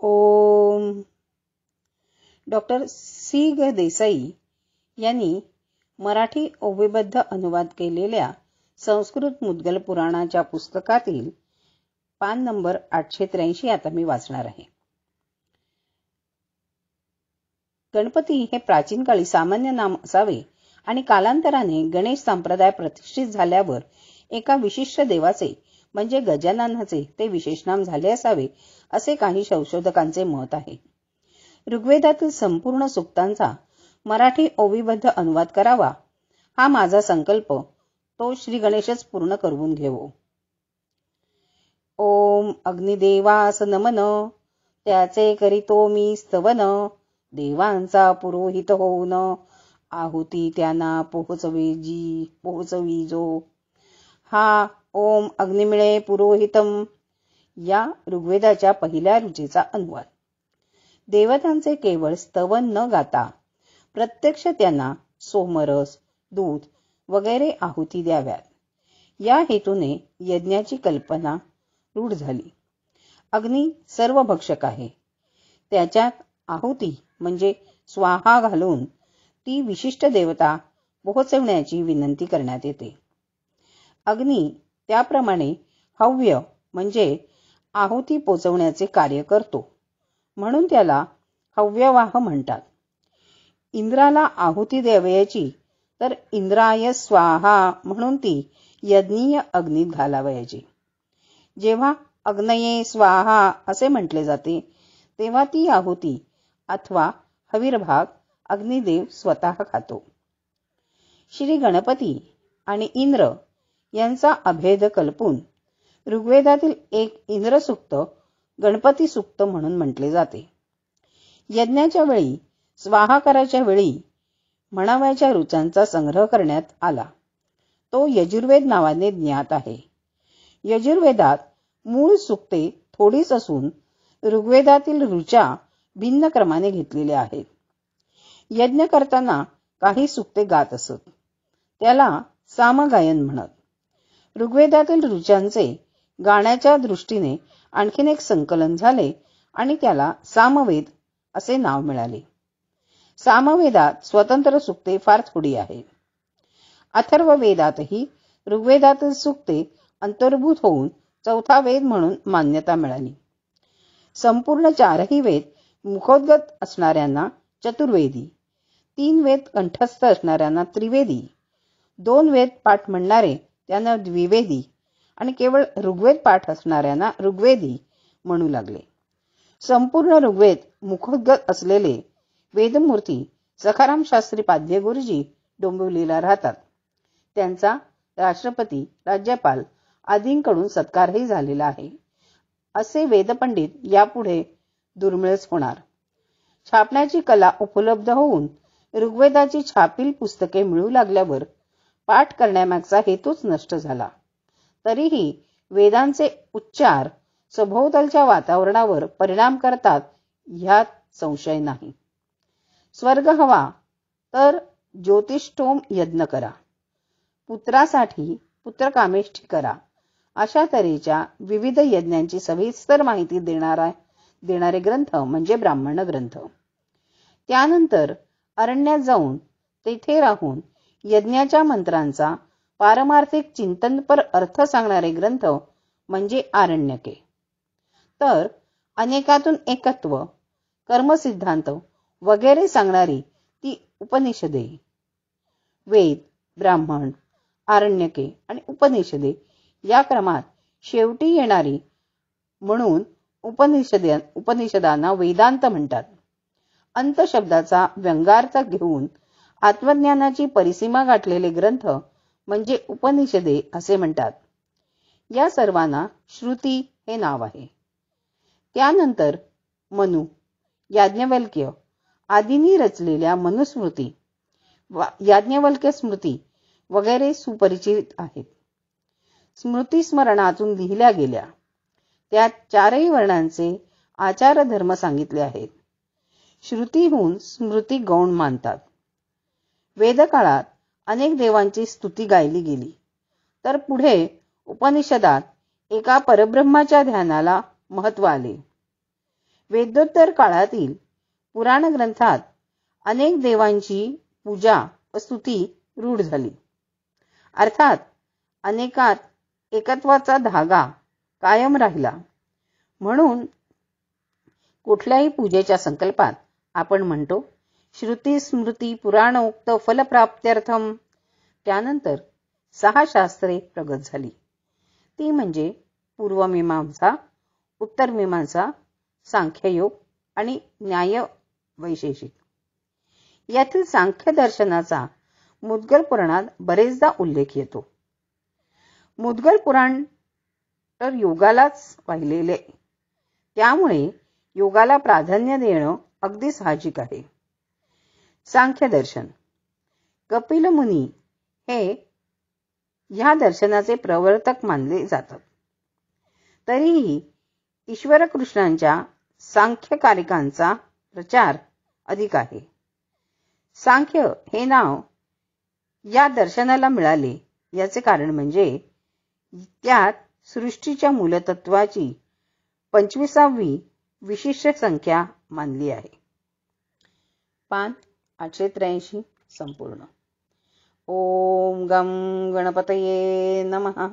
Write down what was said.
ओम. Doctor C ग देसाई यांनी मराठी ओवीबद्ध अनुवाद केलेल्या संस्कृत मुद्गल पुराणाच्या पुस्तकातील पान नंबर 883 आता मी वाचणार आहे. गणपती हे प्राचीन काळी सामान्य नाम असावे आणि कालांतराने गणेश संप्रदाय प्रतिष्ठित झाल्यावर एका विशिष्ट देवाचे म्हणजे गजाननाचे ते विशेष नाम झाले असावे असे काही संशोधकांचे मत आहे. ऋग्वेदातील संपूर्ण सूक्तांचा मराठी ओवीबद्ध अनुवाद करावा हा माझा संकल्प तो श्री गणेशच पूर्ण करून घेवो. ओम अग्निदेवास नमन, त्याचे करीतो मी स्तवन, देवांचा पुरोहित होऊन आहुती त्यांना पोहोचविजो. हा ओम अग्निमिळे पुरोहितम या ऋग्वेदाच्या पहिल्या रुचीचा अनुवाद. देवतांचे केवळ स्तवन न गाता प्रत्यक्ष त्यांना सोमरस, दूध वगैरे आहुती द्याव्यात या हेतूने यज्ञाची कल्पना रूढ झाली. अग्नी सर्व भक्षक आहे. त्याच्यात आहुती म्हणजे स्वाहा घालून ती विशिष्ट देवता पोहोचवण्याची विनंती करण्यात येते. अग्नी त्याप्रमाणे हव्य म्हणजे आहुती पोचवण्याचे कार्य करतो म्हणून त्याला हव्यवाह म्हणतात. इंद्राला आहुती द्यावयाची तर इंद्राय स्वाहा म्हणून ती यज्ञीय अग्नीत घालावयाची. जेव्हा अग्नये स्वाहा असे म्हटले जाते तेव्हा ती आहुती अथवा हविर्भाग अग्निदेव स्वतः खातो. श्री गणपती आणि इंद्र यांचा अभेद कल्पून ऋग्वेदातील एक इंद्रसूक्त गणपती सूक्त म्हणून म्हटले जाते. यज्ञाच्या वेळी स्वाहाकाराच्या वेळी म्हणाव्याच्या ऋचांचा संग्रह करण्यात आला. तो यजुर्वेद नावाने ज्ञात आहे. यजुर्वेदात मूळ सूक्ते थोडीच असून ऋग्वेदातील ऋचा भिन्न क्रमाने घेतलेल्या आहेत. यज्ञ करताना काही सूक्ते गात असत. त्याला सामगायन म्हणत. ऋग्वेदातील ऋचांचे गाण्याच्या दृष्टीने आणखीन एक संकलन झाले आणि त्याला सामवेद असे नाव मिळाले. सामवेदात स्वतंत्र सूक्ते फार थोडी आहेत. अथर्ववेदातही ऋग्वेदातील सूक्ते अंतर्भूत होऊन चौथा वेद म्हणून मान्यता मिळाली. संपूर्ण चारही वेद मुखोद्गत असणाऱ्यांना चतुर्वेदी, 3 वेद कंठस्थ असणाऱ्यांना त्रिवेदी, 2 वेद पाठ म्हणणारे त्यांना द्विवेदी आणि केवळ ऋग्वेद पाठ असणाऱ्यांना ऋग्वेदी म्हणू लागले. संपूर्ण ऋग्वेद मुखोद्गत असलेले वेदमूर्ती सखाराम शास्त्री पाध्ये गुरुजी डोंबिवलीला राहतात. त्यांचा राष्ट्रपती, राज्यपाल आदींकडून सत्कारही झालेला आहे. असे वेदपंडित यापुढे दुर्मिळच होणार. छापण्याची कला उपलब्ध होऊन ऋग्वेदाची छापील पुस्तके मिळू लागल्यावर पाठ करण्यामागचा हेतूच नष्ट झाला. तरीही वेदांचे उच्चार सभोवतालच्या वातावरणावर परिणाम करतात ह्यात संशय नाही. स्वर्ग हवा तर ज्योतिष्ठोम यज्ञ करा, पुत्रासाठी पुत्रकामेष्ठी करा अशा तऱ्हेच्या विविध यज्ञांची सविस्तर माहिती देणारे ग्रंथ म्हणजे ब्राह्मण ग्रंथ. त्यानंतर अरण्यात जाऊन तेथे राहून यज्ञाच्या मंत्रांचा पारमार्थिक चिंतनपर अर्थ सांगणारे ग्रंथ म्हणजे आरण्यके. तर अनेकातून एकत्व, कर्मसिद्धांत वगैरे सांगणारी ती उपनिषदे. वेद, ब्राह्मण, आरण्यके आणि उपनिषदे या क्रमात शेवटी येणारी म्हणून उपनिषदांना वेदांत म्हणतात. अंत शब्दाचा व्यंगार्थ घेऊन आत्मज्ञानाची परिसीमा गाठलेले ग्रंथ म्हणजे उपनिषदे असे म्हणतात. या सर्वांना श्रुती हे नाव आहे. त्यानंतर मनु, याज्ञवल्क्य आदींनी रचलेल्या मनुस्मृती, याज्ञवल्क्य स्मृती वगैरे सुपरिचित आहेत. स्मृती स्मरणातून लिहिल्या गेल्या. त्यात 4ही वर्णांचे आचार धर्म सांगितले आहेत. श्रुतीहून स्मृती गौण मानतात. वेदकाळात अनेक देवांची स्तुती गायली गेली. तर पुढे उपनिषदात एका परब्रह्माच्या ध्यानाला महत्त्व आले. वेदोत्तर काळातील पुराण ग्रंथात अनेक देवांची पूजा व स्तुती रूढ झाली. अर्थात अनेकात एकत्वाचा धागा कायम राहिला. म्हणून कुठल्याही पूजेच्या संकल्पात आपण म्हणतो श्रुती स्मृती पुराणोक्त फलप्राप्त्यर्थम. त्यानंतर 6 शास्त्रे प्रगत झाली. ती म्हणजे पूर्वमीमांसा, उत्तरमीमांसा, सांख्ययोग आणि न्याय वैशेषिक. यातील सांख्य दर्शनाचा मुद्गल पुराणात बरेचदा उल्लेख येतो. मुद्गल पुराण तर योगालाच वाहिलेले, त्यामुळे योगाला प्राधान्य देणं अगदी साहजिक आहे. सांख्य दर्शन. कपिल मुनी हे ह्या दर्शनाचे प्रवर्तक मानले जातात. तरीही ईश्वर कृष्णांच्या सांख्यकारिकांचा प्रचार अधिक आहे. सांख्य हे नाव या दर्शनाला मिळाले याचे कारण म्हणजे त्यात सृष्टीच्या मूलतत्वाची 25वी विशिष्ट संख्या मानली आहे. पान 883 संपूर्ण. ओम गम गणपतये नमः.